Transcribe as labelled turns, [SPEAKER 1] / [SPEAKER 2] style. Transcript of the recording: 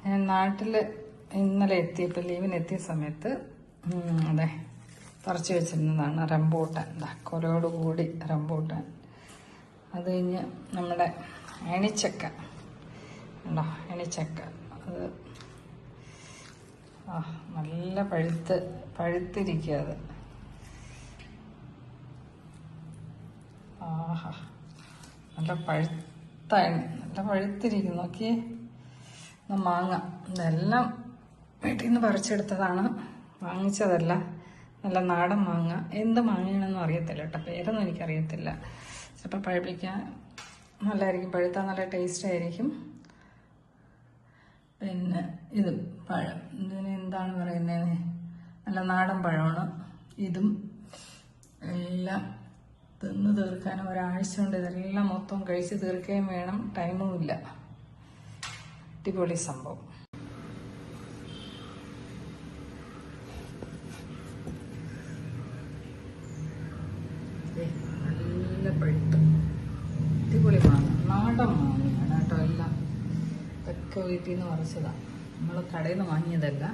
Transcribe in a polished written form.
[SPEAKER 1] ഞാൻ നാട്ടിൽ ഇന്നലെ എത്തിയപ്പോൾ ലീവിനെത്തിയ സമയത്ത് അതെ പറിച്ചു വെച്ചിരുന്നതാണ് റംബൂട്ടാൻ. കൊലയോടുകൂടി റംബൂട്ടാൻ. അത് കഴിഞ്ഞ് നമ്മുടെ എണിച്ചക്ക ഉണ്ടോ, എണിച്ചക്ക അത് നല്ല പഴുത്തിരിക്കുക. അത് ആഹാ നല്ല പഴുത്തിരിക്കുന്നു. നോക്കിയേ. മാങ്ങ ഇതെല്ലാം വീട്ടിൽ നിന്ന് പറിച്ചെടുത്തതാണ്, വാങ്ങിച്ചതല്ല. നല്ല നാടൻ മാങ്ങ. എന്ത് മാങ്ങയാണെന്നും അറിയത്തില്ല കേട്ടോ, പേരൊന്നും എനിക്കറിയത്തില്ല. ചിലപ്പോൾ പഴുപ്പിക്കാൻ നല്ലതായിരിക്കും, പഴുത്താൽ നല്ല ടേസ്റ്റ് ആയിരിക്കും. പിന്നെ ഇതും പഴം, ഇതിന് എന്താണ് പറയുന്നത്, നല്ല നാടൻ പഴമാണ്. ഇതും എല്ലാം തിന്ന് തീർക്കാനും ഒരാഴ്ച കൊണ്ട് ഇതെല്ലാം മൊത്തം കഴിച്ച് തീർക്കുകയും വേണം, ടൈമും ഇല്ല. അടിപൊളി സംഭവം. നല്ല പഴുത്ത് അടിപൊളി മാങ്ങ, നാടൻ മാങ്ങയാണ് കേട്ടോ. എല്ലാം ഇതൊക്കെ വീട്ടിൽ നിന്ന് പറിച്ചതാണ്, നമ്മൾ കടയിൽ നിന്ന് വാങ്ങിയതല്ല.